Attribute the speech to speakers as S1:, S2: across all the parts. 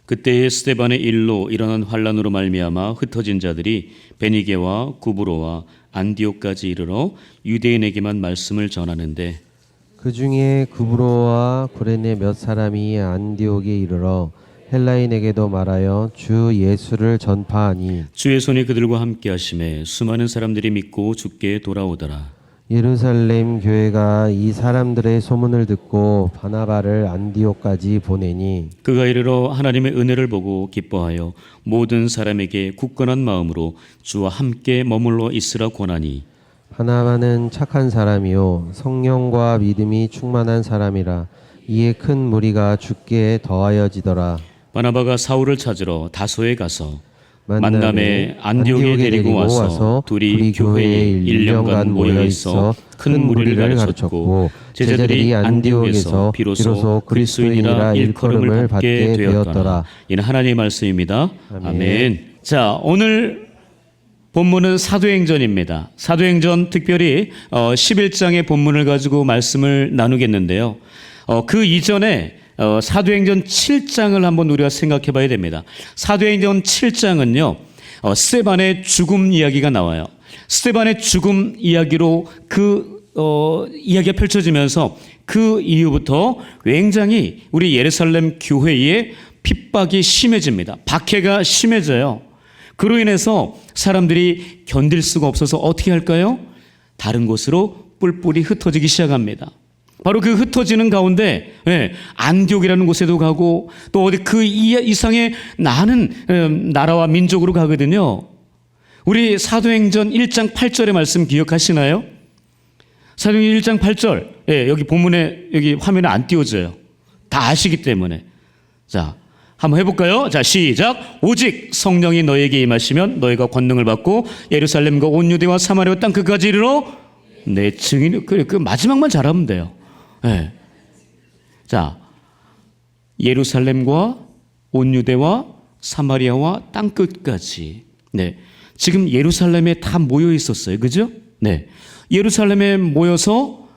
S1: 그때에 스데반의 일로 일어난 환란으로 말미암아 흩어진 자들이 베니게와 구브로와 안디옥까지 이르러 유대인에게만 말씀을 전하는데
S2: 그 중에 구브로와 구레네 몇 사람이 안디옥에 이르러 헬라인에게도 말하여 주 예수를 전파하니
S1: 주의 손이 그들과 함께 하심에 수많은 사람들이 믿고 주께 돌아오더라.
S2: 예루살렘 교회가 이 사람들의 소문을 듣고 바나바를 안디옥까지 보내니
S1: 그가 이르러 하나님의 은혜를 보고 기뻐하여 모든 사람에게 굳건한 마음으로 주와 함께 머물러 있으라 권하니
S2: 바나바는 착한 사람이요 성령과 믿음이 충만한 사람이라 이에 큰 무리가 주께 더하여지더라.
S1: 바나바가 사울을 찾으러 다소에 가서 만남에 안디옥에 데리고 와서 둘이 교회에 1년간 모여 있어 큰 무리를 가르쳤고 제자들이 안디옥에서 비로소 그리스도인이라 일컬음을 받게 되었더라. 이는 하나님의 말씀입니다. 아멘. 자, 오늘 본문은 사도행전입니다. 사도행전 특별히 11장의 본문을 가지고 말씀을 나누겠는데요. 그 이전에 사도행전 7장을 한번 우리가 생각해 봐야 됩니다. 사도행전 7장은요, 스데반의 죽음 이야기가 나와요. 스데반의 죽음 이야기로 이야기가 펼쳐지면서 그 이후부터 굉장히 우리 예루살렘 교회의 핍박이 심해집니다. 박해가 심해져요. 그로 인해서 사람들이 견딜 수가 없어서 어떻게 할까요? 다른 곳으로 뿔뿔이 흩어지기 시작합니다. 바로 그 흩어지는 가운데 안디옥이라는 곳에도 가고 또 어디 그 이상의 많은 나라와 민족으로 가거든요. 우리 사도행전 1장 8절의 말씀 기억하시나요? 사도행전 1장 8절. 여기 본문에 여기 화면에 안 띄워져요. 다 아시기 때문에. 자, 한번 해볼까요? 자, 시작. 오직 성령이 너에게 임하시면 너희가 권능을 받고 예루살렘과 온 유대와 사마리아 땅 끝까지 이르러 내 증인. 그 마지막만 잘하면 돼요. 네. 자, 예루살렘과 온 유대와 사마리아와 땅 끝까지. 네. 지금 예루살렘에 다 모여 있었어요. 그죠? 네. 예루살렘에 모여서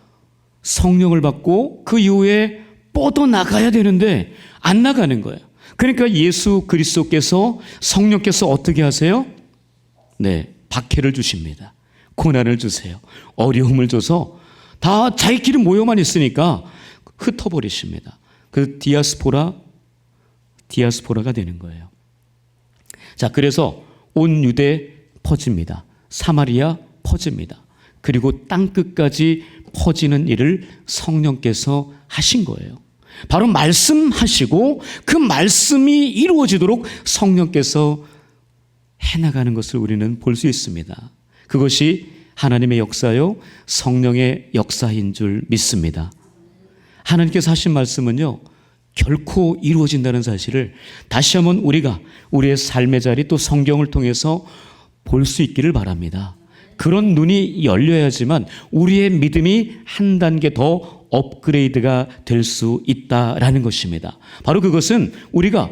S1: 성령을 받고 그 이후에 뻗어 나가야 되는데 안 나가는 거예요. 그러니까 예수 그리스도께서 성령께서 어떻게 하세요? 네. 박해를 주십니다. 고난을 주세요. 어려움을 줘서 다 자기끼리 모여만 있으니까 흩어버리십니다. 그 디아스포라가 되는 거예요. 자, 그래서 온 유대 퍼집니다. 사마리아 퍼집니다. 그리고 땅 끝까지 퍼지는 일을 성령께서 하신 거예요. 바로 말씀하시고 그 말씀이 이루어지도록 성령께서 해나가는 것을 우리는 볼 수 있습니다. 그것이 하나님의 역사요, 성령의 역사인 줄 믿습니다. 하나님께서 하신 말씀은요, 결코 이루어진다는 사실을 다시 한번 우리가 우리의 삶의 자리 또 성경을 통해서 볼 수 있기를 바랍니다. 그런 눈이 열려야지만 우리의 믿음이 한 단계 더 업그레이드가 될 수 있다라는 것입니다. 바로 그것은 우리가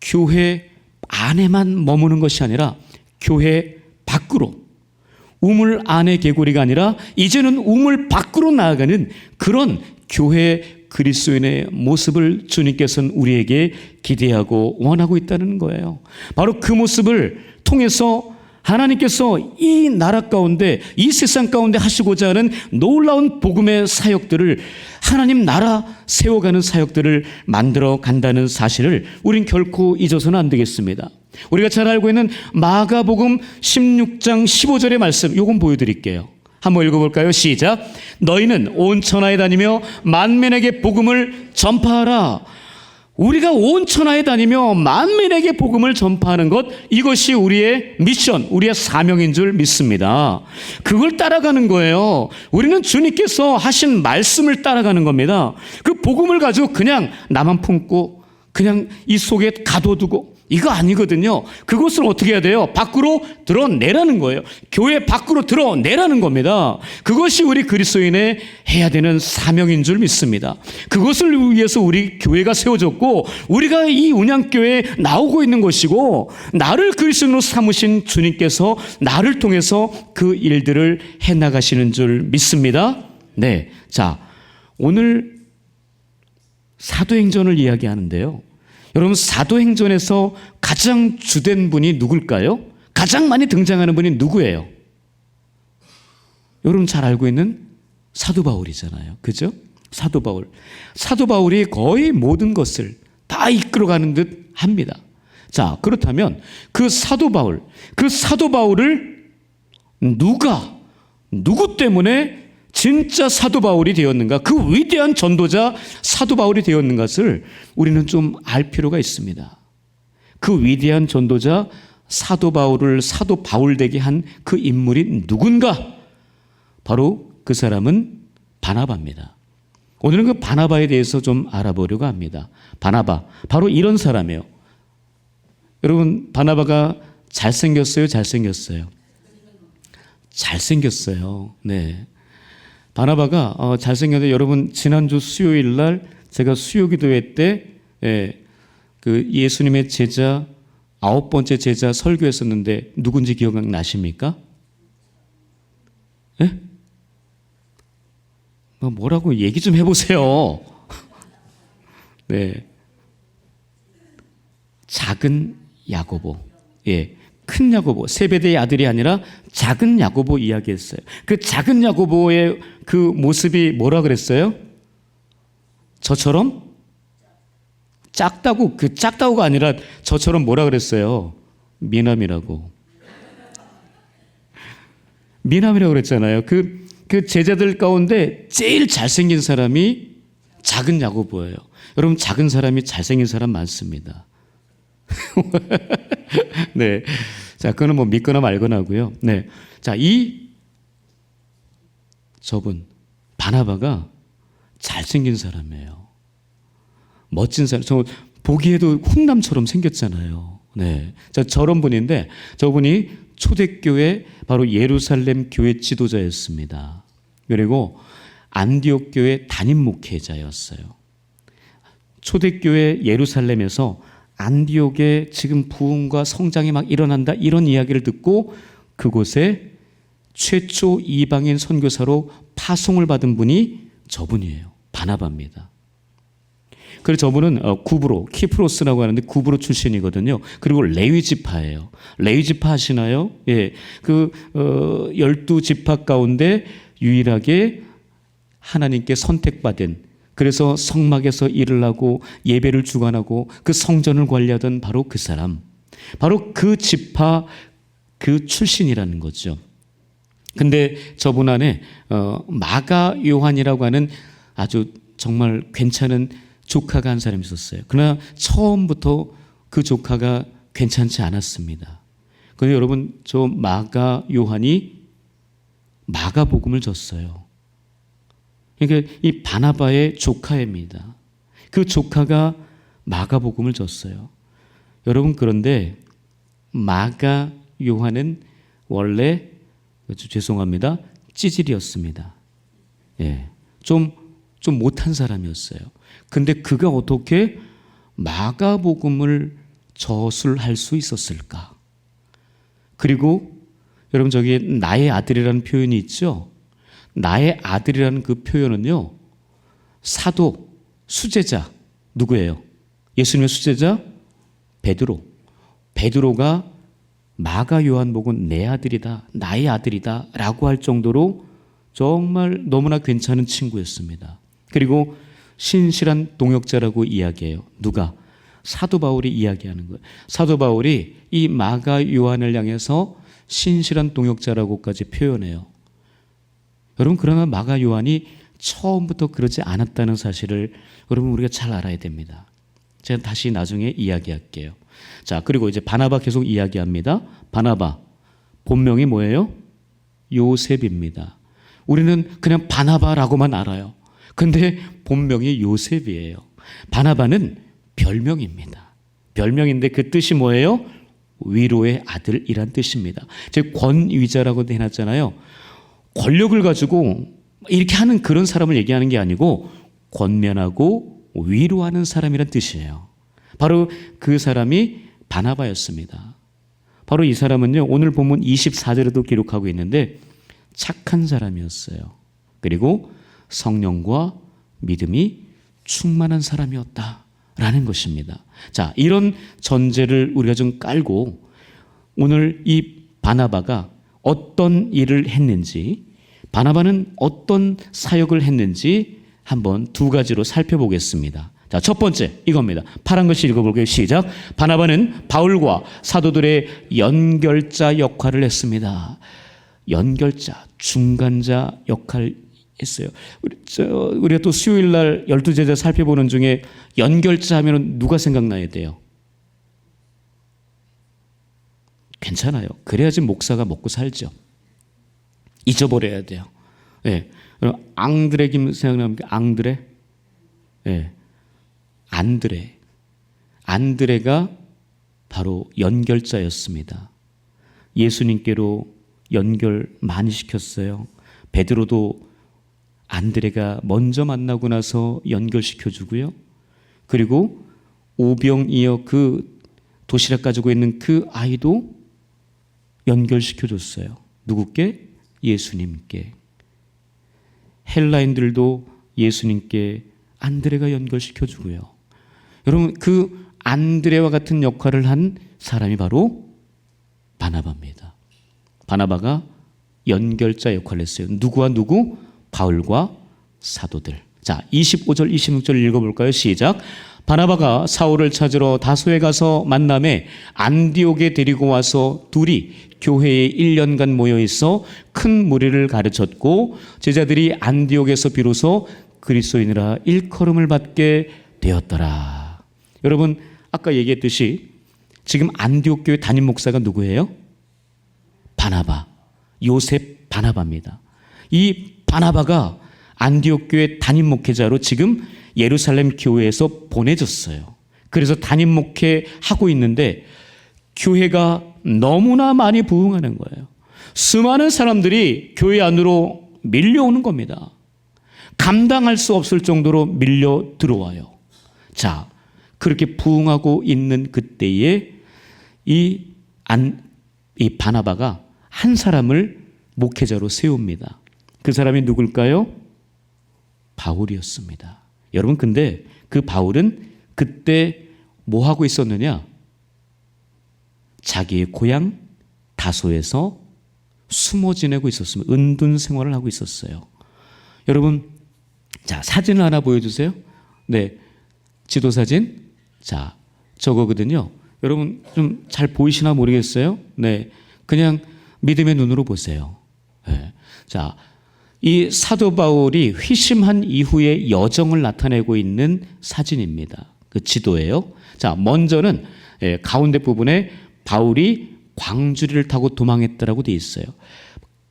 S1: 교회 안에만 머무는 것이 아니라 교회 밖으로, 우물 안의 개구리가 아니라 이제는 우물 밖으로 나아가는 그런 교회 그리스도인의 모습을 주님께서는 우리에게 기대하고 원하고 있다는 거예요. 바로 그 모습을 통해서 하나님께서 이 나라 가운데, 이 세상 가운데 하시고자 하는 놀라운 복음의 사역들을, 하나님 나라 세워가는 사역들을 만들어 간다는 사실을 우린 결코 잊어서는 안 되겠습니다. 우리가 잘 알고 있는 마가복음 16장 15절의 말씀, 요건 보여드릴게요. 한번 읽어볼까요? 시작. 너희는 온 천하에 다니며 만민에게 복음을 전파하라. 우리가 온 천하에 다니며 만민에게 복음을 전파하는 것, 이것이 우리의 미션, 우리의 사명인 줄 믿습니다. 그걸 따라가는 거예요. 우리는 주님께서 하신 말씀을 따라가는 겁니다. 그 복음을 가지고 그냥 나만 품고 그냥 이 속에 가둬두고 이거 아니거든요. 그것을 어떻게 해야 돼요? 밖으로 드러내라는 거예요. 교회 밖으로 드러내라는 겁니다. 그것이 우리 그리스도인의 해야 되는 사명인 줄 믿습니다. 그것을 위해서 우리 교회가 세워졌고 우리가 이 운양교회에 나오고 있는 것이고, 나를 그리스도인으로 삼으신 주님께서 나를 통해서 그 일들을 해나가시는 줄 믿습니다. 네, 자, 오늘 사도행전을 이야기하는데요, 여러분 사도행전에서 가장 주된 분이 누굴까요? 가장 많이 등장하는 분이 누구예요? 여러분 잘 알고 있는 사도 바울이잖아요. 그죠? 사도 바울. 사도 바울이 거의 모든 것을 다 이끌어가는 듯 합니다. 자, 그렇다면 그 사도 바울을 누구 때문에 진짜 사도 바울이 되었는가? 그 위대한 전도자 사도 바울이 되었는 것을 우리는 좀 알 필요가 있습니다. 그 위대한 전도자 사도 바울을 사도 바울 되게 한 그 인물이 누군가? 바로 그 사람은 바나바입니다. 오늘은 그 바나바에 대해서 좀 알아보려고 합니다. 바나바, 바로 이런 사람이에요. 여러분, 바나바가 잘생겼어요? 잘생겼어요? 잘생겼어요. 네. 바나바가 잘생겼는데 여러분 지난주 수요일 날 제가 수요기도회 때 그 예수님의 제자 9번째 제자 설교했었는데 누군지 기억나십니까? 예? 뭐라고 얘기 좀 해보세요. 네. 작은 야고보. 예. 큰 야고보, 세베대의 아들이 아니라 작은 야고보 이야기했어요. 그 작은 야고보의 그 모습이 뭐라 그랬어요? 저처럼 작다고, 그 작다고가 아니라 저처럼 뭐라 그랬어요? 미남이라고. 미남이라고 그랬잖아요. 그 제자들 가운데 제일 잘생긴 사람이 작은 야고보예요. 여러분, 작은 사람이 잘생긴 사람 많습니다. 네. 자, 그거는 뭐 믿거나 말거나 하고요. 네. 자, 저분, 바나바가 잘생긴 사람이에요. 멋진 사람. 저 보기에도 훈남처럼 생겼잖아요. 네. 자, 저런 분인데 저분이 초대교회 바로 예루살렘 교회 지도자였습니다. 그리고 안디옥 교회 담임 목회자였어요. 초대교회 예루살렘에서 안디옥에 지금 부흥과 성장이 막 일어난다 이런 이야기를 듣고 그곳에 최초 이방인 선교사로 파송을 받은 분이 저분이에요. 바나바입니다. 그래서 저분은 구브로, 키프로스라고 하는데 구브로 출신이거든요. 그리고 레위 지파예요. 레위 지파 아시나요? 예, 그 12지파 가운데 유일하게 하나님께 선택받은, 그래서 성막에서 일을 하고 예배를 주관하고 그 성전을 관리하던 바로 그 사람, 바로 그 지파 그 출신이라는 거죠. 근데 저분 안에 마가 요한이라고 하는 아주 정말 괜찮은 조카가 한 사람이 있었어요. 그러나 처음부터 그 조카가 괜찮지 않았습니다. 그런데 여러분, 저 마가 요한이 마가복음을 줬어요. 그러니까 이 바나바의 조카입니다. 그 조카가 마가복음을 줬어요. 여러분, 그런데 마가 요한은 원래 죄송합니다, 찌질이었습니다. 예, 좀 못한 사람이었어요. 근데 그가 어떻게 마가복음을 저술할 수 있었을까? 그리고 여러분, 저기 나의 아들이라는 표현이 있죠. 나의 아들이라는 그 표현은요, 사도, 수제자 누구예요? 예수님의 수제자 베드로가 마가 요한복음 내 아들이다, 나의 아들이다 라고 할 정도로 정말 너무나 괜찮은 친구였습니다. 그리고 신실한 동역자라고 이야기해요. 누가? 사도 바울이 이야기하는 거예요. 사도 바울이 이 마가 요한을 향해서 신실한 동역자라고까지 표현해요. 여러분, 그러나 마가 요한이 처음부터 그러지 않았다는 사실을 여러분 우리가 잘 알아야 됩니다. 제가 다시 나중에 이야기할게요. 자, 그리고 이제 바나바 계속 이야기합니다. 바나바 본명이 뭐예요? 요셉입니다. 우리는 그냥 바나바라고만 알아요. 근데 본명이 요셉이에요. 바나바는 별명입니다. 별명인데 그 뜻이 뭐예요? 위로의 아들이란 뜻입니다. 즉 권위자라고 해놨잖아요. 권력을 가지고 이렇게 하는 그런 사람을 얘기하는 게 아니고 권면하고 위로하는 사람이란 뜻이에요. 바로 그 사람이 바나바였습니다. 바로 이 사람은요, 오늘 본문 24절에도 기록하고 있는데 착한 사람이었어요. 그리고 성령과 믿음이 충만한 사람이었다 라는 것입니다. 자, 이런 전제를 우리가 좀 깔고 오늘 이 바나바가 어떤 일을 했는지, 바나바는 어떤 사역을 했는지 한번 두 가지로 살펴보겠습니다. 자, 첫 번째 이겁니다. 파란 글씨 읽어볼게요. 시작. 바나바는 바울과 사도들의 연결자 역할을 했습니다. 연결자, 중간자 역할 했어요. 우리가 또 수요일 날 12제자 살펴보는 중에 연결자 하면 누가 생각나야 돼요? 괜찮아요. 그래야지 목사가 먹고 살죠. 잊어버려야 돼요. 예. 그럼 앙드레 김 생각납니까? 앙드레? 예. 안드레. 안드레가 바로 연결자였습니다. 예수님께로 연결 많이 시켰어요. 베드로도 안드레가 먼저 만나고 나서 연결시켜 주고요. 그리고 오병이어 그 도시락 가지고 있는 그 아이도 연결시켜 줬어요. 누구께? 예수님께. 헬라인들도 예수님께 안드레가 연결시켜 주고요. 여러분, 그 안드레와 같은 역할을 한 사람이 바로 바나바입니다. 바나바가 연결자 역할을 했어요. 누구와 누구? 바울과 사도들. 자, 25절 26절 읽어볼까요? 시작. 바나바가 사울을 찾으러 다소에 가서 만남에 안디옥에 데리고 와서 둘이 교회에 1년간 모여 있어 큰 무리를 가르쳤고 제자들이 안디옥에서 비로소 그리스도인이라 일컬음을 받게 되었더라. 여러분, 아까 얘기했듯이 지금 안디옥 교회 담임 목사가 누구예요? 바나바, 요셉 바나바입니다. 이 바나바가 안디옥 교회 담임 목회자로 지금 예루살렘 교회에서 보내졌어요. 그래서 담임 목회하고 있는데 교회가 너무나 많이 부흥하는 거예요. 수많은 사람들이 교회 안으로 밀려오는 겁니다. 감당할 수 없을 정도로 밀려 들어와요. 자, 그렇게 부흥하고 있는 그때에 이 바나바가 한 사람을 목회자로 세웁니다. 그 사람이 누굴까요? 바울이었습니다. 여러분, 근데 그 바울은 그때 뭐 하고 있었느냐? 자기의 고향 다소에서 숨어 지내고 있었습니다. 은둔 생활을 하고 있었어요. 여러분, 자, 사진을 하나 보여주세요. 네, 지도 사진. 자, 저거거든요. 여러분 좀 잘 보이시나 모르겠어요. 네, 그냥 믿음의 눈으로 보세요. 네. 자, 이 사도 바울이 회심한 이후의 여정을 나타내고 있는 사진입니다. 그 지도예요. 자, 먼저는 가운데 부분에 바울이 광주리를 타고 도망했다라고 돼 있어요.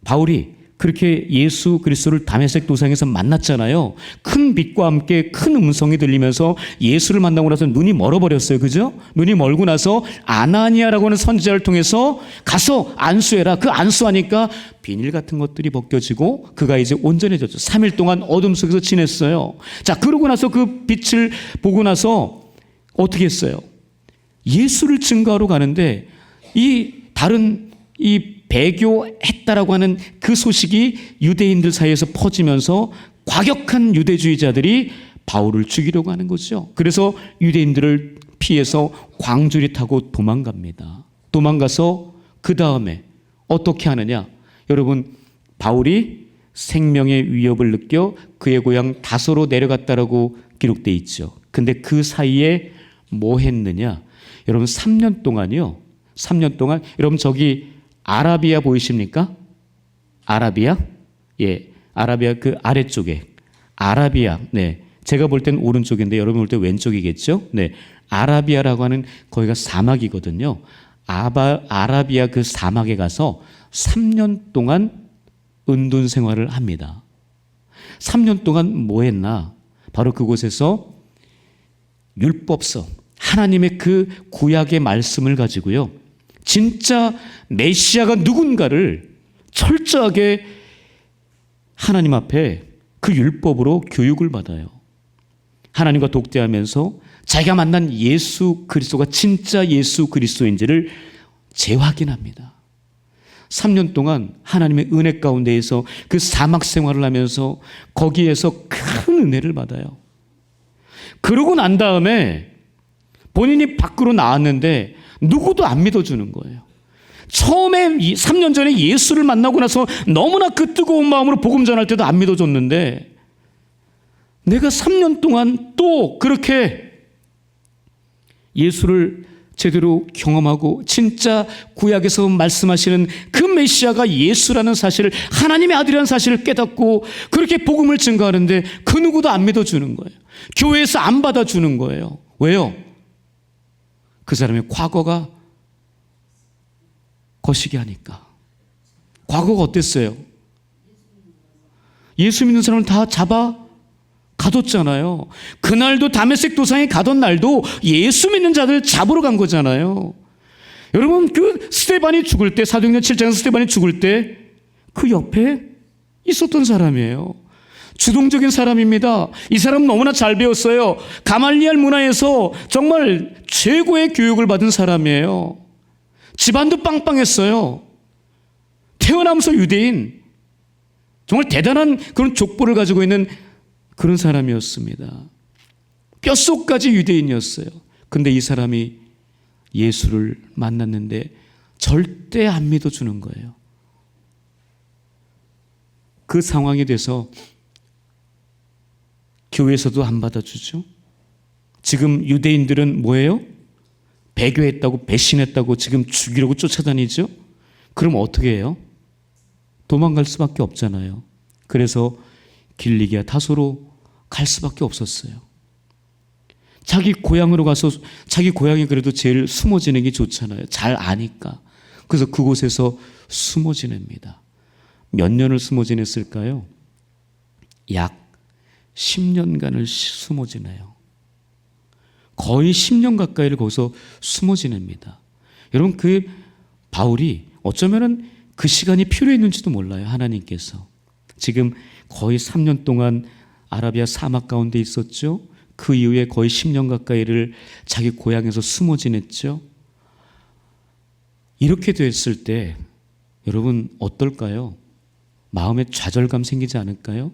S1: 바울이 그렇게 예수 그리스도를 다메섹 도상에서 만났잖아요. 큰 빛과 함께 큰 음성이 들리면서 예수를 만나고 나서 눈이 멀어버렸어요. 그죠? 눈이 멀고 나서 아나니아라고 하는 선지자를 통해서 가서 안수해라. 그 안수하니까 비닐 같은 것들이 벗겨지고 그가 이제 온전해졌죠. 3일 동안 어둠 속에서 지냈어요. 자, 그러고 나서 그 빛을 보고 나서 어떻게 했어요? 예수를 증거하러 가는데 이 다른 이 배교했다라고 하는 그 소식이 유대인들 사이에서 퍼지면서 과격한 유대주의자들이 바울을 죽이려고 하는 거죠. 그래서 유대인들을 피해서 광주리 타고 도망갑니다. 도망가서 그 다음에 어떻게 하느냐? 여러분, 바울이 생명의 위협을 느껴 그의 고향 다소로 내려갔다라고 기록되어 있죠. 근데 그 사이에 뭐 했느냐? 여러분, 3년 동안이요. 3년 동안 여러분 저기 아라비아 보이십니까? 아라비아? 예, 아라비아 그 아래쪽에 아라비아. 네, 제가 볼 땐 오른쪽인데 여러분 볼 때 왼쪽이겠죠? 네, 아라비아라고 하는 거기가 사막이거든요. 아라비아 그 사막에 가서 3년 동안 은둔 생활을 합니다. 3년 동안 뭐 했나? 바로 그곳에서 율법서, 하나님의 그 구약의 말씀을 가지고요. 진짜 메시아가 누군가를 철저하게 하나님 앞에 그 율법으로 교육을 받아요. 하나님과 독대하면서 자기가 만난 예수 그리스도가 진짜 예수 그리스도인지를 재확인합니다. 3년 동안 하나님의 은혜 가운데에서 그 사막 생활을 하면서 거기에서 큰 은혜를 받아요. 그러고 난 다음에 본인이 밖으로 나왔는데 누구도 안 믿어주는 거예요. 처음에 3년 전에 예수를 만나고 나서 너무나 그 뜨거운 마음으로 복음 전할 때도 안 믿어줬는데 내가 3년 동안 또 그렇게 예수를 제대로 경험하고 진짜 구약에서 말씀하시는 그 메시아가 예수라는 사실을, 하나님의 아들이라는 사실을 깨닫고 그렇게 복음을 증거하는데 그 누구도 안 믿어주는 거예요. 교회에서 안 받아주는 거예요. 왜요? 그 사람의 과거가 거시기 하니까. 과거가 어땠어요? 예수 믿는 사람을 다 잡아 가뒀잖아요. 그날도 다메섹 도상에 가던 날도 예수 믿는 자들 잡으러 간 거잖아요. 여러분, 그 스데반이 죽을 때, 사도행전 7장에서 스데반이 죽을 때 그 옆에 있었던 사람이에요. 주동적인 사람입니다. 이 사람은 너무나 잘 배웠어요. 가말리알 문화에서 정말 최고의 교육을 받은 사람이에요. 집안도 빵빵했어요. 태어나면서 유대인, 정말 대단한 그런 족보를 가지고 있는 그런 사람이었습니다. 뼛속까지 유대인이었어요. 근데 이 사람이 예수를 만났는데 절대 안 믿어주는 거예요. 그 상황이 돼서 교회에서도 안 받아주죠. 지금 유대인들은 뭐예요? 배교했다고, 배신했다고 지금 죽이려고 쫓아다니죠. 그럼 어떻게 해요? 도망갈 수밖에 없잖아요. 그래서 길리기아 다소로 갈 수밖에 없었어요. 자기 고향으로 가서, 자기 고향이 그래도 제일 숨어 지내기 좋잖아요. 잘 아니까. 그래서 그곳에서 숨어 지냅니다. 몇 년을 숨어 지냈을까요? 약 10년간을 숨어 지내요. 거의 10년 가까이를 거기서 숨어 지냅니다. 여러분, 그 바울이 어쩌면은 그 시간이 필요했는지도 몰라요. 하나님께서. 지금 거의 3년 동안 아라비아 사막 가운데 있었죠. 그 이후에 거의 10년 가까이를 자기 고향에서 숨어 지냈죠. 이렇게 됐을 때 여러분 어떨까요? 마음에 좌절감 생기지 않을까요?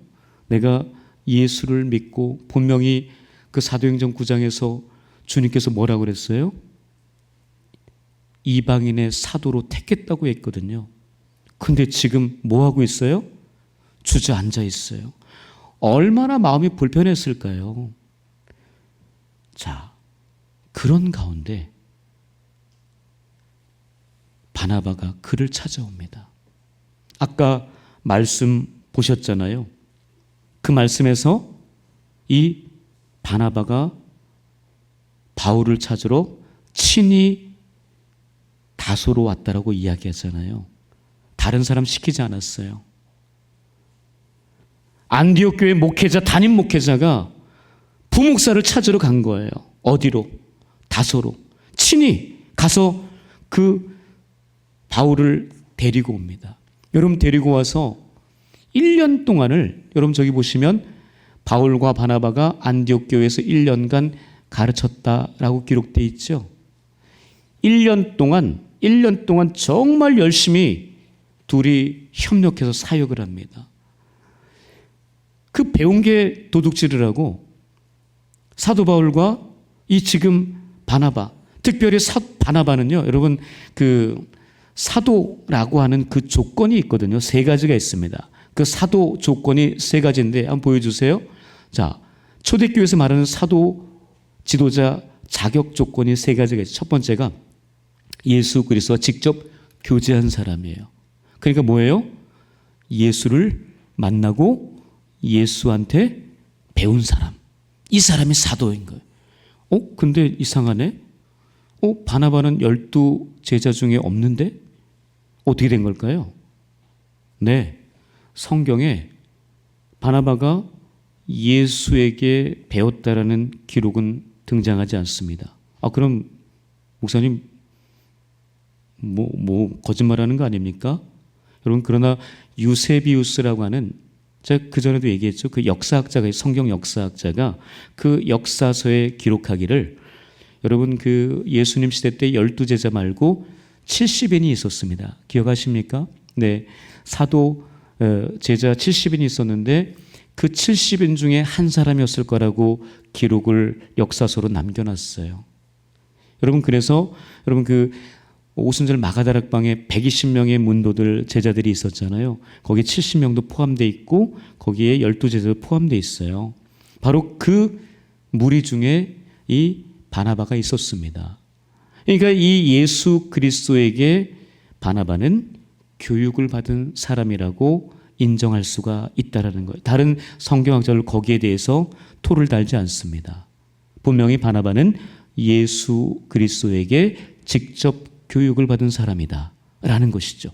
S1: 내가 예수를 믿고 분명히 그 사도행전 9장에서 주님께서 뭐라고 그랬어요? 이방인의 사도로 택했다고 했거든요. 근데 지금 뭐 하고 있어요? 주저앉아 있어요. 얼마나 마음이 불편했을까요? 자, 그런 가운데 바나바가 그를 찾아옵니다. 아까 말씀 보셨잖아요. 그 말씀에서 이 바나바가 바울을 찾으러 친히 다소로 왔다라고 이야기하잖아요. 다른 사람 시키지 않았어요. 안디옥 교회 목회자, 담임 목회자가 부목사를 찾으러 간 거예요. 어디로? 다소로. 친히 가서 그 바울을 데리고 옵니다. 여러분, 데리고 와서 1년 동안을, 여러분 저기 보시면 바울과 바나바가 안디옥 교회에서 1년간 가르쳤다라고 기록되어 있죠. 1년 동안 정말 열심히 둘이 협력해서 사역을 합니다. 그 배운 게 도둑질을 사도 바울과 이 지금 바나바, 특별히 바나바는요, 여러분 그 사도라고 하는 그 조건이 있거든요. 3가지가 있습니다. 그 사도 조건이 3가지인데 한번 보여주세요. 자, 초대교회에서 말하는 사도 지도자 자격 조건이 3가지가 있어요. 첫 번째가 예수 그리스도와 직접 교제한 사람이에요. 그러니까 뭐예요? 예수를 만나고 예수한테 배운 사람. 이 사람이 사도인 거예요. 근데 이상하네. 바나바는 12 제자 중에 없는데 어떻게 된 걸까요? 네, 성경에 바나바가 예수에게 배웠다라는 기록은 등장하지 않습니다. 그럼 목사님 거짓말하는 거 아닙니까? 여러분, 그러나 유세비우스라고 하는, 제가 그전에도 얘기했죠. 그 역사학자가, 성경 역사학자가 그 역사서에 기록하기를, 여러분 그 예수님 시대 때 12제자 말고 70인이 있었습니다. 기억하십니까? 네, 사도 제자 70인이 있었는데 그 70인 중에 한 사람이었을 거라고 기록을 역사서로 남겨놨어요. 여러분 그래서 여러분 그 오순절 마가다락방에 120명의 문도들 제자들이 있었잖아요. 거기에 70명도 포함되어 있고 거기에 12제자도 포함되어 있어요. 바로 그 무리 중에 이 바나바가 있었습니다. 그러니까 이 예수 그리스도에게 바나바는 교육을 받은 사람이라고 인정할 수가 있다라는 거예요. 다른 성경학자들 거기에 대해서 토를 달지 않습니다. 분명히 바나바는 예수 그리스도에게 직접 교육을 받은 사람이다 라는 것이죠.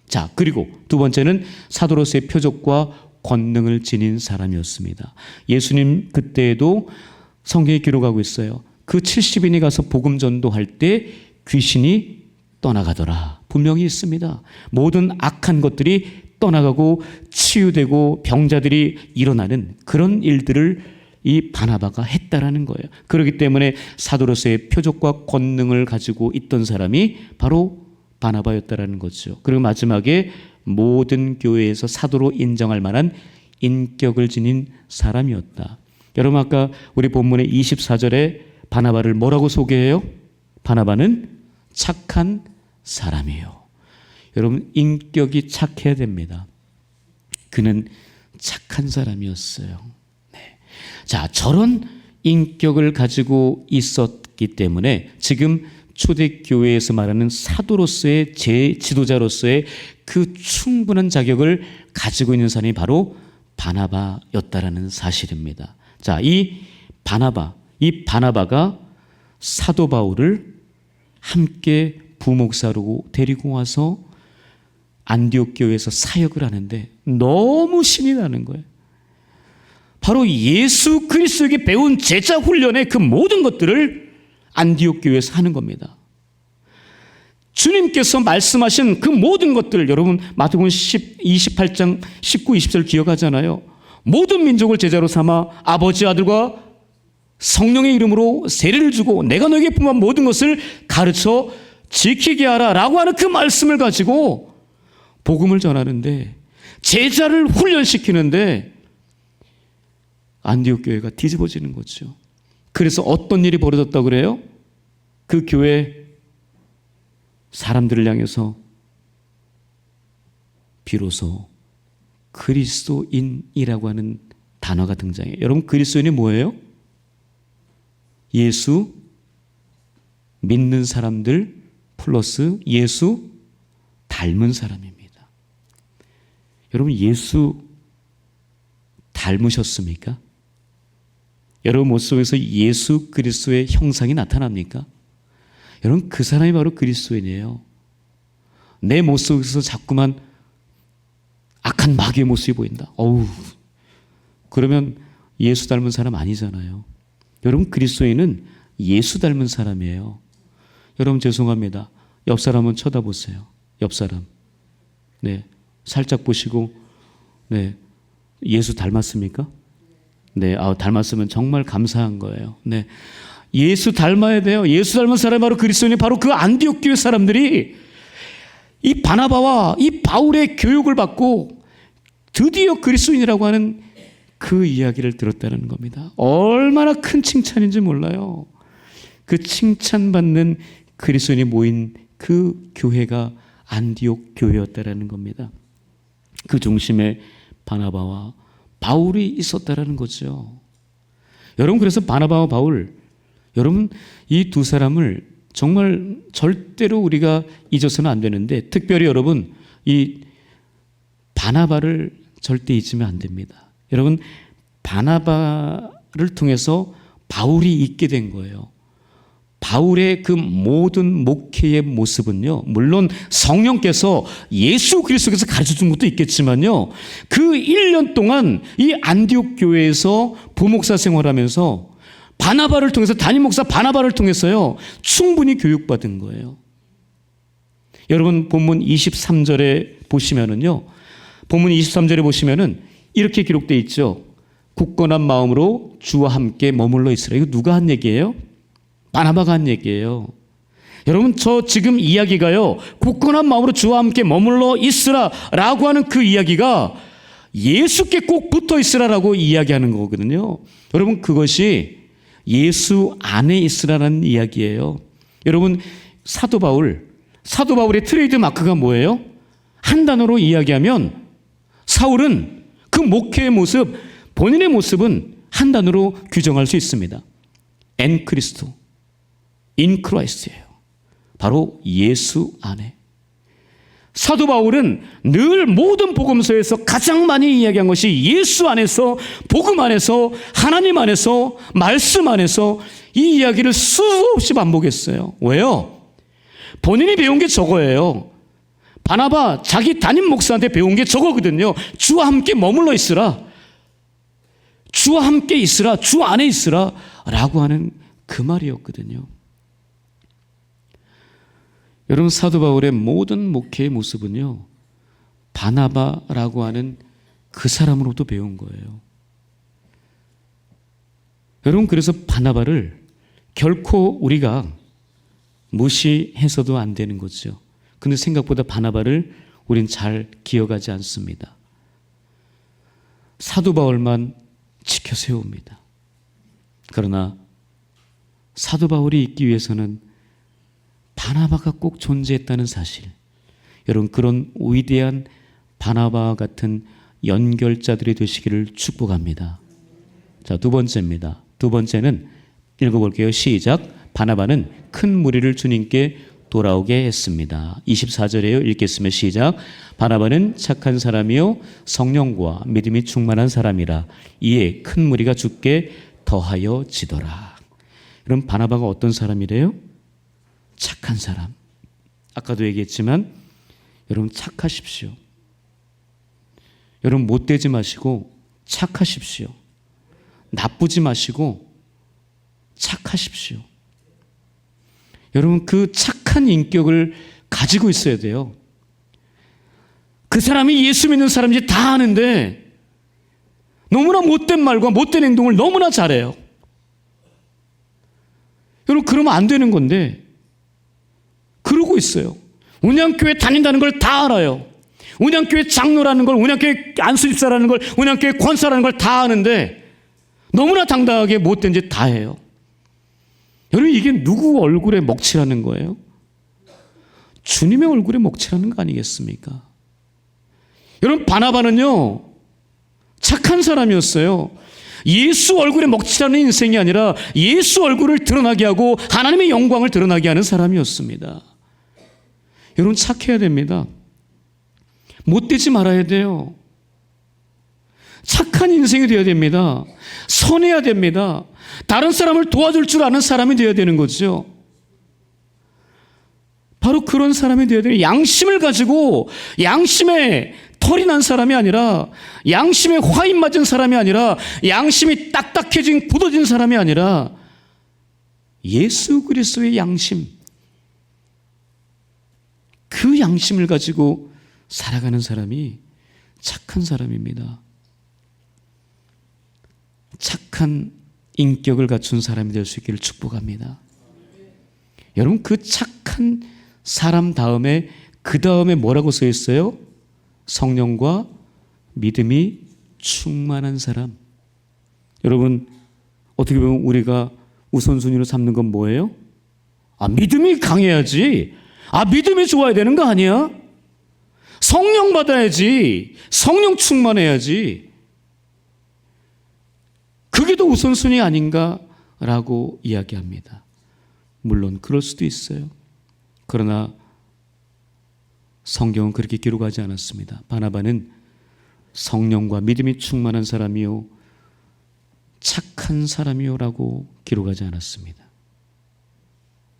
S1: 자, 그리고 두 번째는 사도로서의 표적과 권능을 지닌 사람이었습니다. 예수님 그때에도 성경에 기록하고 있어요. 그 70인이 가서 복음 전도할 때 귀신이 떠나가더라. 분명히 있습니다. 모든 악한 것들이 떠나가고 치유되고 병자들이 일어나는 그런 일들을 이 바나바가 했다라는 거예요. 그렇기 때문에 사도로서의 표적과 권능을 가지고 있던 사람이 바로 바나바였다라는 거죠. 그리고 마지막에 모든 교회에서 사도로 인정할 만한 인격을 지닌 사람이었다. 여러분 아까 우리 본문의 24절에 바나바를 뭐라고 소개해요? 바나바는 착한 사람이에요. 여러분 인격이 착해야 됩니다. 그는 착한 사람이었어요. 네. 자, 저런 인격을 가지고 있었기 때문에 지금 초대교회에서 말하는 사도로서의 제지도자로서의 그 충분한 자격을 가지고 있는 사람이 바로 바나바였다라는 사실입니다. 자, 이 바나바가 사도 바울을 함께 부목사로 데리고 와서 안디옥 교회에서 사역을 하는데 너무 신이 나는 거예요. 바로 예수 그리스도에게 배운 제자 훈련의 그 모든 것들을 안디옥 교회에서 하는 겁니다. 주님께서 말씀하신 그 모든 것들, 여러분 마태복음 28장 19, 20절 기억하잖아요. 모든 민족을 제자로 삼아 아버지 아들과 성령의 이름으로 세례를 주고 내가 너에게 품은 모든 것을 가르쳐 지키게 하라 라고 하는 그 말씀을 가지고 복음을 전하는데, 제자를 훈련시키는데 안디옥 교회가 뒤집어지는 거죠. 그래서 어떤 일이 벌어졌다고 그래요? 그 교회 사람들을 향해서 비로소 그리스도인이라고 하는 단어가 등장해요. 여러분 그리스도인이 뭐예요? 예수 믿는 사람들 플러스 예수 닮은 사람입니다. 여러분 예수 닮으셨습니까? 여러분 모습 속에서 예수 그리스도의 형상이 나타납니까? 여러분 그 사람이 바로 그리스도인이에요. 내 모습 속에서 자꾸만 악한 마귀의 모습이 보인다. 그러면 예수 닮은 사람 아니잖아요. 여러분 그리스도인은 예수 닮은 사람이에요. 여러분 죄송합니다. 옆 사람 한번 쳐다보세요. 옆 사람. 네, 살짝 보시고, 네, 예수 닮았습니까? 네, 닮았으면 정말 감사한 거예요. 네, 예수 닮아야 돼요. 예수 닮은 사람이 바로 그리스도인이 바로 그 안디옥 교회 사람들이 이 바나바와 이 바울의 교육을 받고 드디어 그리스도인이라고 하는 그 이야기를 들었다는 겁니다. 얼마나 큰 칭찬인지 몰라요. 그 칭찬받는 그리스도인이 모인 그 교회가 안디옥 교회였다라는 겁니다. 그 중심에 바나바와 바울이 있었다라는 거죠. 여러분 그래서 바나바와 바울, 여러분 이 두 사람을 정말 절대로 우리가 잊어서는 안 되는데, 특별히 여러분 이 바나바를 절대 잊으면 안 됩니다. 여러분 바나바를 통해서 바울이 있게 된 거예요. 바울의 그 모든 목회의 모습은요, 물론 성령께서 예수 그리스도께서 가르쳐준 것도 있겠지만요, 그 1년 동안 이 안디옥 교회에서 부목사 생활하면서 바나바를 통해서, 담임 목사 바나바를 통해서요 충분히 교육받은 거예요. 여러분 본문 23절에 보시면은요, 본문 23절에 보시면은 이렇게 기록되어 있죠. 굳건한 마음으로 주와 함께 머물러 있으라. 이거 누가 한 얘기예요? 바나바가 한 얘기예요. 여러분 저 지금 이야기가요, 굳건한 마음으로 주와 함께 머물러 있으라 라고 하는 그 이야기가 예수께 꼭 붙어 있으라라고 이야기하는 거거든요. 여러분 그것이 예수 안에 있으라는 이야기예요. 여러분, 사도 바울의 트레이드 마크가 뭐예요? 한 단어로 이야기하면 사울은 그 목회의 모습, 본인의 모습은 한 단어로 규정할 수 있습니다. 엔 크리스토, 인 크라이스트예요. 바로 예수 안에. 사도 바울은 늘 모든 복음서에서 가장 많이 이야기한 것이 예수 안에서, 복음 안에서, 하나님 안에서, 말씀 안에서 이 이야기를 수없이 반복했어요. 왜요? 본인이 배운 게 저거예요. 바나바 자기 담임 목사한테 배운 게 저거거든요. 주와 함께 머물러 있으라. 주와 함께 있으라. 주 안에 있으라. 라고 하는 그 말이었거든요. 여러분, 사도 바울의 모든 목회의 모습은요, 바나바라고 하는 그 사람으로부터 배운 거예요. 여러분, 그래서 바나바를 결코 우리가 무시해서도 안 되는 거죠. 근데 생각보다 바나바를 우린 잘 기억하지 않습니다. 사도 바울만 지켜 세웁니다. 그러나 사도 바울이 있기 위해서는 바나바가 꼭 존재했다는 사실, 여러분, 그런 위대한 바나바와 같은 연결자들이 되시기를 축복합니다. 자, 두 번째입니다. 두 번째는 읽어볼게요. 시작. 바나바는 큰 무리를 주님께 돌아오게 했습니다. 24절에요. 읽겠습니다. 시작. 바나바는 착한 사람이요 성령과 믿음이 충만한 사람이라 이에 큰 무리가 주께 더하여 지더라. 그럼 바나바가 어떤 사람이래요? 착한 사람. 아까도 얘기했지만 여러분, 착하십시오. 여러분, 못되지 마시고 착하십시오. 나쁘지 마시고 착하십시오. 여러분, 그 착한 인격을 가지고 있어야 돼요. 그 사람이 예수 믿는 사람인지 다 아는데 너무나 못된 말과 못된 행동을 너무나 잘해요. 여러분, 그러면 안 되는 건데 그러고 있어요. 운양교회 다닌다는 걸 다 알아요. 운양교회 장로라는 걸, 운양교회 안수집사라는 걸, 운양교회 권사라는 걸 다 아는데 너무나 당당하게 못된 짓 다 해요. 여러분, 이게 누구 얼굴에 먹칠하는 거예요? 주님의 얼굴에 먹칠하는 거 아니겠습니까? 여러분, 바나바는요 착한 사람이었어요. 예수 얼굴에 먹칠하는 인생이 아니라 예수 얼굴을 드러나게 하고 하나님의 영광을 드러나게 하는 사람이었습니다. 여러분, 착해야 됩니다. 못되지 말아야 돼요. 착한 인생이 되어야 됩니다. 선해야 됩니다. 다른 사람을 도와줄 줄 아는 사람이 되어야 되는 거죠. 바로 그런 사람이 되어야 돼요. 양심을 가지고, 양심에 털이 난 사람이 아니라, 양심에 화인 맞은 사람이 아니라, 양심이 딱딱해진 굳어진 사람이 아니라 예수 그리스도의 양심, 그 양심을 가지고 살아가는 사람이 착한 사람입니다. 착한 인격을 갖춘 사람이 될 수 있기를 축복합니다. 여러분, 그 착한 사람 다음에 그 다음에 뭐라고 써 있어요? 성령과 믿음이 충만한 사람. 여러분, 어떻게 보면 우리가 우선순위로 삼는 건 뭐예요? 믿음이 강해야지. 믿음이 좋아야 되는 거 아니야? 성령 받아야지. 성령 충만해야지. 그게 더 우선순위 아닌가라고 이야기합니다. 물론 그럴 수도 있어요. 그러나 성경은 그렇게 기록하지 않았습니다. 바나바는 성령과 믿음이 충만한 사람이요 착한 사람이요라고 기록하지 않았습니다.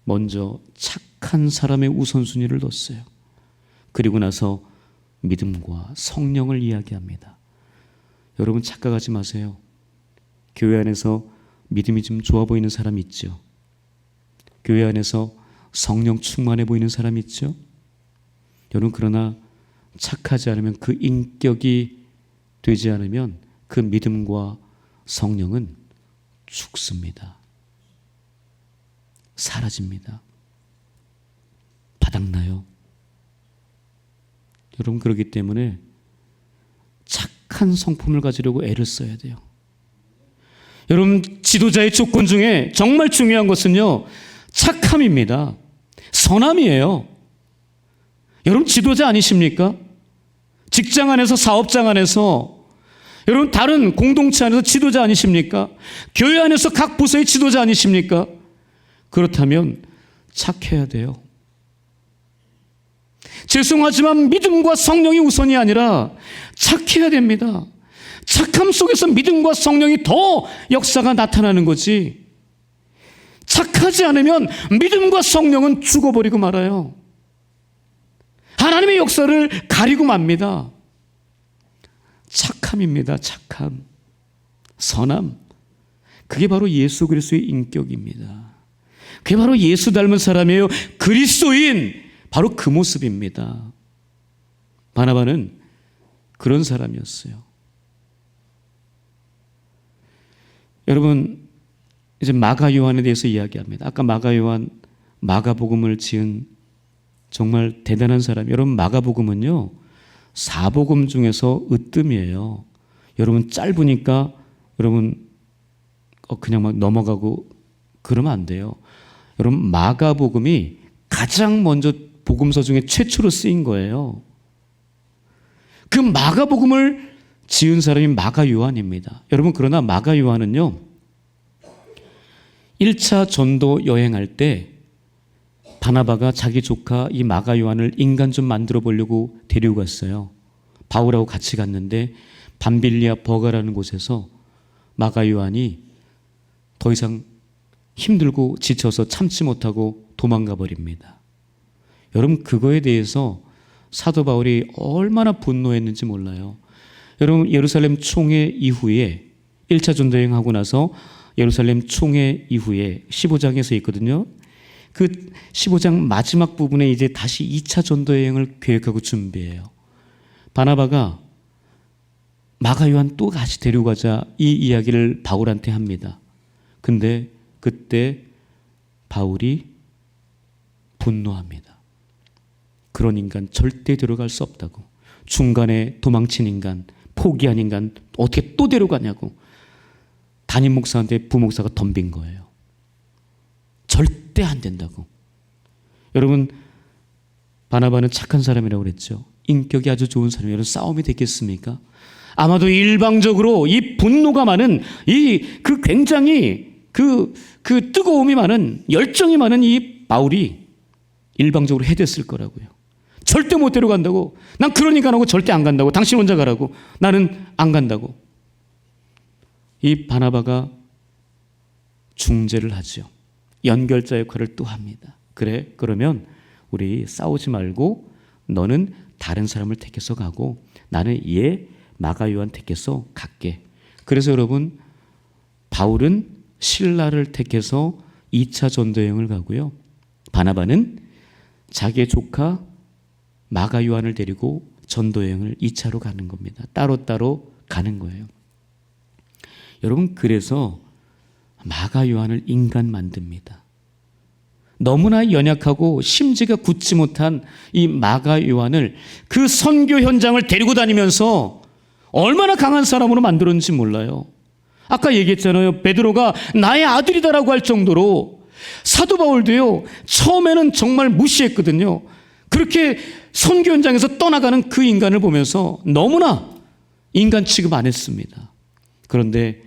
S1: 먼저 착한 사람의 우선순위를 뒀어요. 그리고 나서 믿음과 성령을 이야기합니다. 여러분, 착각하지 마세요. 교회 안에서 믿음이 좀 좋아 보이는 사람 있죠? 교회 안에서 성령 충만해 보이는 사람 있죠? 여러분, 그러나 착하지 않으면, 그 인격이 되지 않으면 그 믿음과 성령은 죽습니다. 사라집니다. 바닥나요. 여러분, 그렇기 때문에 착한 성품을 가지려고 애를 써야 돼요. 여러분, 지도자의 조건 중에 정말 중요한 것은요, 착함입니다. 선함이에요. 여러분 지도자 아니십니까? 직장 안에서, 사업장 안에서, 여러분 다른 공동체 안에서 지도자 아니십니까? 교회 안에서 각 부서의 지도자 아니십니까? 그렇다면 착해야 돼요. 죄송하지만 믿음과 성령이 우선이 아니라 착해야 됩니다. 착함 속에서 믿음과 성령이 더 역사가 나타나는 거지. 착하지 않으면 믿음과 성령은 죽어버리고 말아요. 하나님의 역사를 가리고 맙니다. 착함입니다. 착함, 선함. 그게 바로 예수 그리스도의 인격입니다. 그게 바로 예수 닮은 사람이에요. 그리스도인, 바로 그 모습입니다. 바나바는 그런 사람이었어요. 여러분, 이제 마가 요한에 대해서 이야기합니다. 아까 마가 요한, 마가복음을 지은 정말 대단한 사람. 여러분, 마가복음은요, 사복음 중에서 으뜸이에요. 여러분, 짧으니까 여러분 그냥 막 넘어가고 그러면 안 돼요. 여러분, 마가복음이 가장 먼저 복음서 중에 최초로 쓰인 거예요. 그 마가복음을 지은 사람이 마가 요한입니다. 여러분, 그러나 마가 요한은요, 1차 전도 여행할 때 바나바가 자기 조카 이 마가 요한을 인간 좀 만들어 보려고 데리고 갔어요. 바울하고 같이 갔는데 밤빌리아 버가라는 곳에서 마가 요한이 더 이상 힘들고 지쳐서 참지 못하고 도망가 버립니다. 여러분, 그거에 대해서 사도 바울이 얼마나 분노했는지 몰라요. 여러분, 예루살렘 총회 이후에 1차 전도여행하고 나서 예루살렘 총회 이후에 15장에서 있거든요. 그 15장 마지막 부분에 이제 다시 2차 전도여행을 계획하고 준비해요. 바나바가 마가 요한 또 같이 데려가자 이 이야기를 바울한테 합니다. 근데 그때 바울이 분노합니다. 그런 인간 절대 데려갈 수 없다고. 중간에 도망친 인간, 포기한 인간 어떻게 또 데려가냐고. 담임 목사한테 부목사가 덤빈 거예요. 절대 안 된다고. 여러분, 바나바는 착한 사람이라고 그랬죠. 인격이 아주 좋은 사람이에요. 여러분, 싸움이 됐겠습니까? 아마도 일방적으로 이 분노가 많은 그 굉장히 그 뜨거움이 많은, 열정이 많은 이 바울이 일방적으로 해댔을 거라고요. 절대 못 데려간다고. 난 그런 인간하고 절대 안 간다고. 당신 혼자 가라고. 나는 안 간다고. 이 바나바가 중재를 하죠. 연결자 역할을 또 합니다. 그래, 그러면 우리 싸우지 말고 너는 다른 사람을 택해서 가고 나는 얘 마가 요한 택해서 갈게. 그래서 여러분, 바울은 실라를 택해서 2차 전도여행을 가고요. 바나바는 자기의 조카 마가 요한을 데리고 전도여행을 2차로 가는 겁니다. 따로따로 가는 거예요. 여러분, 그래서 마가 요한을 인간 만듭니다. 너무나 연약하고 심지가 굳지 못한 이 마가 요한을 그 선교 현장을 데리고 다니면서 얼마나 강한 사람으로 만들었는지 몰라요. 아까 얘기했잖아요. 베드로가 나의 아들이다라고 할 정도로. 사도 바울도요, 처음에는 정말 무시했거든요. 그렇게 선교 현장에서 떠나가는 그 인간을 보면서 너무나 인간 취급 안 했습니다. 그런데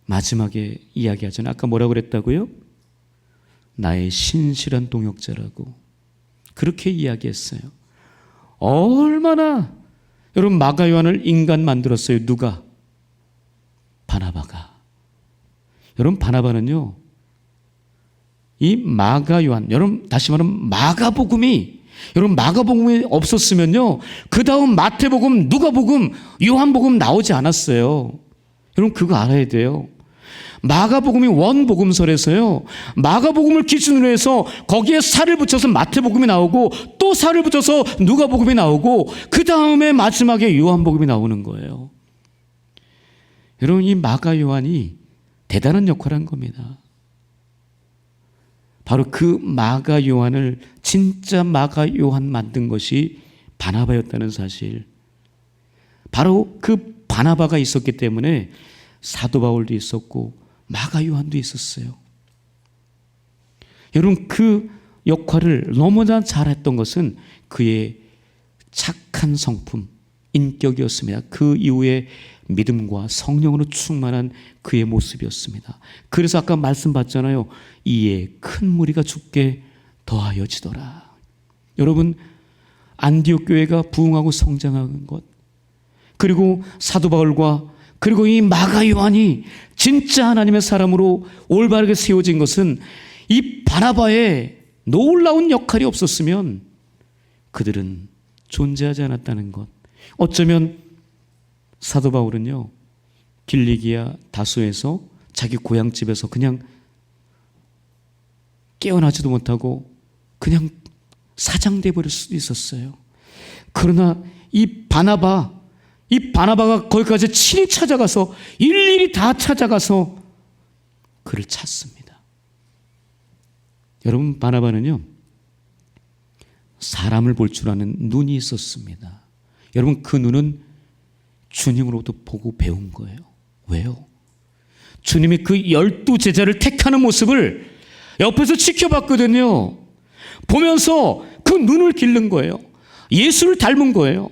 S1: 마지막에 이야기하잖아요. 아까 뭐라고 그랬다고요? 나의 신실한 동역자라고 그렇게 이야기했어요. 얼마나 여러분 마가 요한을 인간 만들었어요. 누가? 바나바가. 여러분, 바나바는요, 이 마가 요한, 여러분 다시 말하면 마가복음이, 여러분 마가복음이 없었으면요, 그 다음 마태복음, 누가복음, 요한복음 나오지 않았어요. 여러분 그거 알아야 돼요. 마가복음이 원복음서라서요, 마가복음을 기준으로 해서 거기에 살을 붙여서 마태복음이 나오고 또 살을 붙여서 누가복음이 나오고 그 다음에 마지막에 요한복음이 나오는 거예요. 여러분, 이 마가 요한이 대단한 역할을 한 겁니다. 바로 그 마가 요한을 진짜 마가 요한 만든 것이 바나바였다는 사실. 바로 그 바나바가 있었기 때문에 사도 바울도 있었고 마가 요한도 있었어요. 여러분 그 역할을 너무나 잘했던 것은 그의 착한 성품, 인격이었습니다. 그 이후에 믿음과 성령으로 충만한 그의 모습이었습니다. 그래서 아까 말씀 받잖아요. 이에 큰 무리가 죽게 더하여지더라. 여러분 안디옥 교회가 부흥하고 성장한 것, 그리고 사도 바울과 그리고 이 마가 요한이 진짜 하나님의 사람으로 올바르게 세워진 것은 이 바나바의 놀라운 역할이 없었으면 그들은 존재하지 않았다는 것. 어쩌면 사도 바울은요, 길리기아 다소에서 자기 고향집에서 그냥 깨어나지도 못하고 그냥 사장돼 버릴 수도 있었어요. 그러나 이 바나바가 거기까지 친히 찾아가서 일일이 다 찾아가서 그를 찾습니다. 여러분 바나바는요, 사람을 볼 줄 아는 눈이 있었습니다. 여러분 그 눈은 주님으로부터 보고 배운 거예요. 왜요? 주님이 그 12 제자를 택하는 모습을 옆에서 지켜봤거든요. 보면서 그 눈을 기른 거예요. 예수를 닮은 거예요.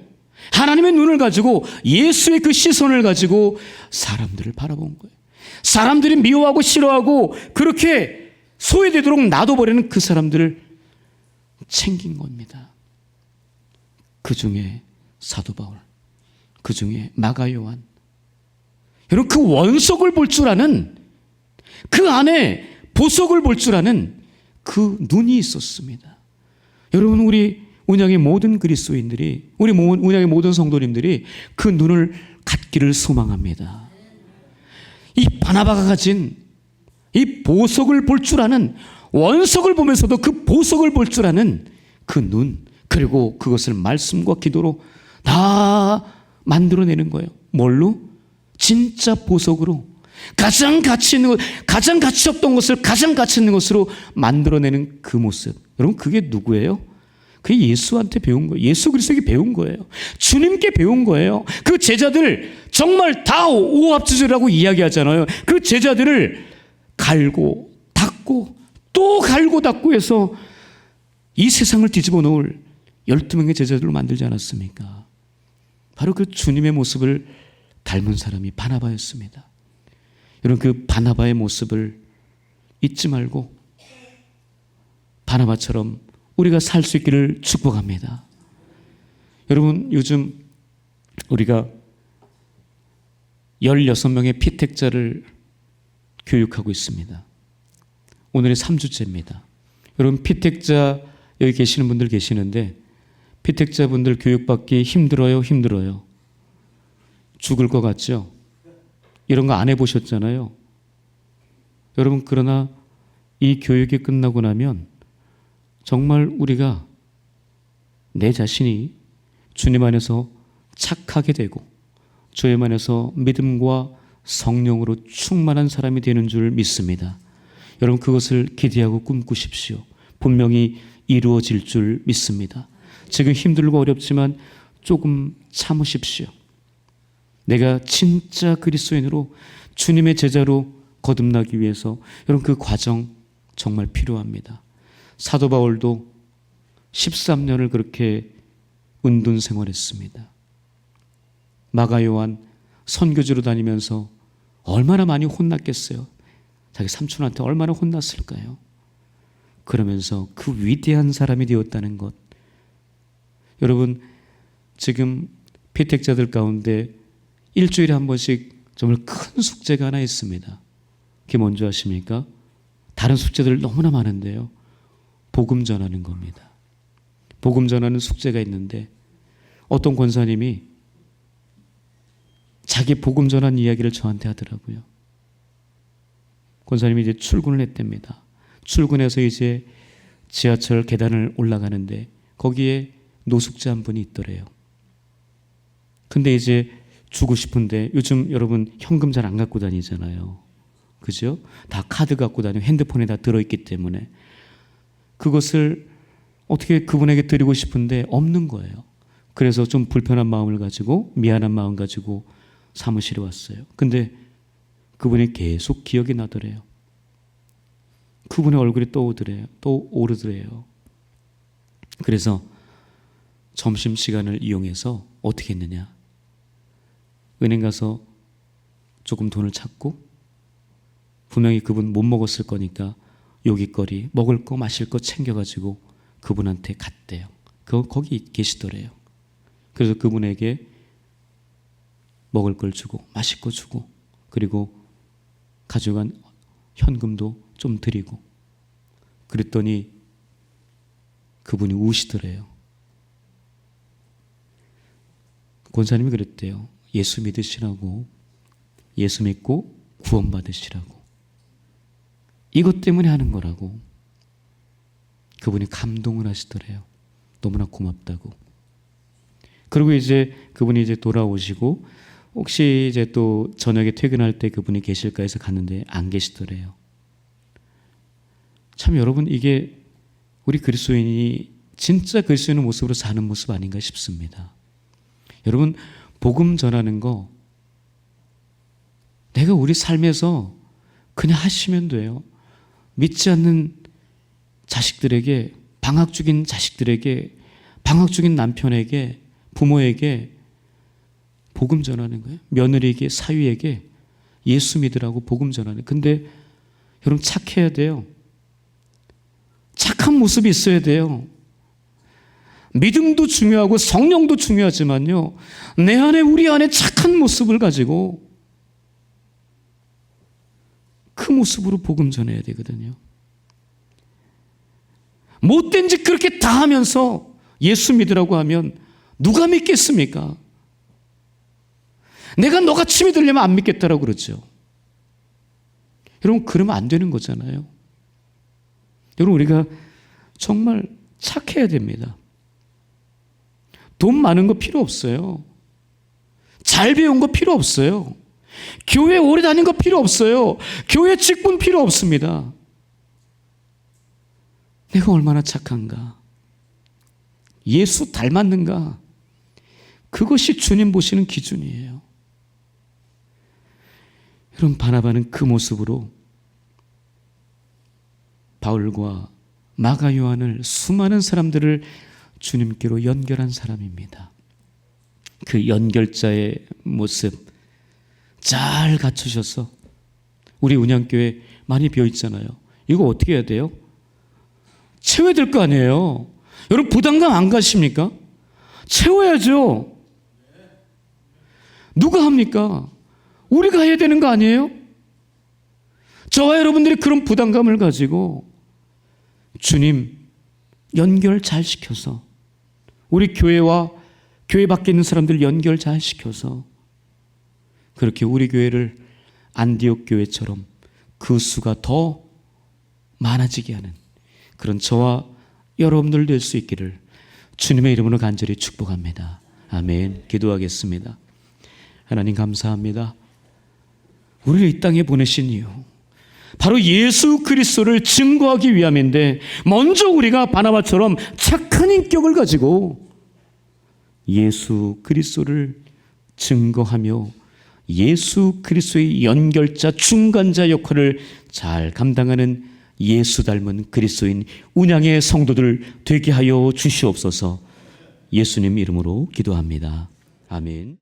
S1: 하나님의 눈을 가지고 예수의 그 시선을 가지고 사람들을 바라본 거예요. 사람들이 미워하고 싫어하고 그렇게 소외되도록 놔둬버리는 그 사람들을 챙긴 겁니다. 그 중에 사도 바울, 그 중에 마가 요한. 여러분 그 원석을 볼 줄 아는, 그 안에 보석을 볼 줄 아는 그 눈이 있었습니다. 여러분 우리 운양의 모든 그리스도인들이, 우리 운양의 모든 성도님들이 그 눈을 갖기를 소망합니다. 이 바나바가 가진 이 보석을 볼 줄 아는, 원석을 보면서도 그 보석을 볼 줄 아는 그 눈, 그리고 그것을 말씀과 기도로 다 만들어내는 거예요. 뭘로? 진짜 보석으로, 가장 가치 있는 것, 가장 가치 없던 것을 가장 가치 있는 것으로 만들어내는 그 모습. 여러분 그게 누구예요? 그게 예수한테 배운 거예요. 예수 그리스도에게 배운 거예요. 주님께 배운 거예요. 그 제자들 정말 다 오합지졸이라고 이야기하잖아요. 그 제자들을 갈고 닦고 또 갈고 닦고 해서 이 세상을 뒤집어 놓을 12명의 제자들로 만들지 않았습니까? 바로 그 주님의 모습을 닮은 사람이 바나바였습니다. 여러분 그 바나바의 모습을 잊지 말고 바나바처럼 우리가 살 수 있기를 축복합니다. 여러분 요즘 우리가 16명의 피택자를 교육하고 있습니다. 오늘이 3주째입니다. 여러분 피택자 여기 계시는 분들 계시는데 피택자분들 교육받기 힘들어요? 힘들어요? 죽을 것 같죠? 이런 거 안 해보셨잖아요. 여러분 그러나 이 교육이 끝나고 나면 정말 우리가 내 자신이 주님 안에서 착하게 되고 주님 안에서 믿음과 성령으로 충만한 사람이 되는 줄 믿습니다. 여러분 그것을 기대하고 꿈꾸십시오. 분명히 이루어질 줄 믿습니다. 지금 힘들고 어렵지만 조금 참으십시오. 내가 진짜 그리스도인으로 주님의 제자로 거듭나기 위해서 여러분 그 과정 정말 필요합니다. 사도 바울도 13년을 그렇게 은둔 생활했습니다. 마가 요한 선교지로 다니면서 얼마나 많이 혼났겠어요. 자기 삼촌한테 얼마나 혼났을까요? 그러면서 그 위대한 사람이 되었다는 것. 여러분 지금 피택자들 가운데 일주일에 한 번씩 정말 큰 숙제가 하나 있습니다. 그게 뭔지 아십니까? 다른 숙제들 너무나 많은데요. 복음 전하는 겁니다. 복음 전하는 숙제가 있는데 어떤 권사님이 자기 복음 전한 이야기를 저한테 하더라고요. 권사님이 이제 출근을 했답니다. 출근해서 이제 지하철 계단을 올라가는데 거기에 노숙자 한 분이 있더래요. 근데 이제 주고 싶은데 요즘 여러분 현금 잘 안 갖고 다니잖아요. 그죠? 다 카드 갖고 다니고 핸드폰에 다 들어있기 때문에 그것을 어떻게 그분에게 드리고 싶은데 없는 거예요. 그래서 좀 불편한 마음을 가지고 미안한 마음 가지고 사무실에 왔어요. 근데 그분이 계속 기억이 나더래요. 그분의 얼굴이 또 오르더래요. 그래서 점심시간을 이용해서 어떻게 했느냐, 은행 가서 조금 돈을 찾고, 분명히 그분 못 먹었을 거니까 요깃거리, 먹을 거 마실 거 챙겨가지고 그분한테 갔대요. 거기 계시더래요. 그래서 그분에게 먹을 걸 주고 마실 거 주고, 그리고 가져간 현금도 좀 드리고, 그랬더니 그분이 우시더래요. 권사님이 그랬대요. 예수 믿으시라고, 예수 믿고 구원받으시라고, 이것 때문에 하는 거라고. 그분이 감동을 하시더래요. 너무나 고맙다고. 그리고 이제 그분이 이제 돌아오시고, 혹시 이제 또 저녁에 퇴근할 때 그분이 계실까 해서 갔는데 안 계시더래요. 참 여러분, 이게 우리 그리스도인이 진짜 그리스도인의 모습으로 사는 모습 아닌가 싶습니다. 여러분, 복음 전하는 거 내가 우리 삶에서 그냥 하시면 돼요. 믿지 않는 자식들에게, 방학 중인 자식들에게, 방학 중인 남편에게, 부모에게 복음 전하는 거예요. 며느리에게, 사위에게 예수 믿으라고 복음 전하는 거예요. 근데 여러분, 착해야 돼요. 착한 모습이 있어야 돼요. 믿음도 중요하고 성령도 중요하지만요, 내 안에, 우리 안에 착한 모습을 가지고 그 모습으로 복음 전해야 되거든요. 못된 짓 그렇게 다 하면서 예수 믿으라고 하면 누가 믿겠습니까? 내가 너같이 믿으려면 안 믿겠다라고 그러죠. 여러분, 그러면 안 되는 거잖아요. 여러분, 우리가 정말 착해야 됩니다. 돈 많은 거 필요 없어요. 잘 배운 거 필요 없어요. 교회 오래 다닌 거 필요 없어요. 교회 직분 필요 없습니다. 내가 얼마나 착한가, 예수 닮았는가, 그것이 주님 보시는 기준이에요. 여러분, 바나바는 그 모습으로 바울과 마가 요한을, 수많은 사람들을 주님께로 연결한 사람입니다. 그 연결자의 모습 잘 갖추셔서, 우리 운양교회 많이 비어있잖아요. 이거 어떻게 해야 돼요? 채워야 될 거 아니에요. 여러분, 부담감 안 가십니까? 채워야죠. 누가 합니까? 우리가 해야 되는 거 아니에요? 저와 여러분들이 그런 부담감을 가지고 주님 연결 잘 시켜서, 우리 교회와 교회 밖에 있는 사람들 연결 잘 시켜서, 그렇게 우리 교회를 안디옥 교회처럼 그 수가 더 많아지게 하는 그런 저와 여러분들 될 수 있기를 주님의 이름으로 간절히 축복합니다. 아멘. 기도하겠습니다. 하나님, 감사합니다. 우리를 이 땅에 보내신 이유, 바로 예수 그리스도를 증거하기 위함인데, 먼저 우리가 바나바처럼 착한 인격을 가지고 예수 그리스도를 증거하며 예수 그리스도의 연결자, 중간자 역할을 잘 감당하는 예수 닮은 그리스도인 운양의 성도들 되게 하여 주시옵소서. 예수님 이름으로 기도합니다. 아멘.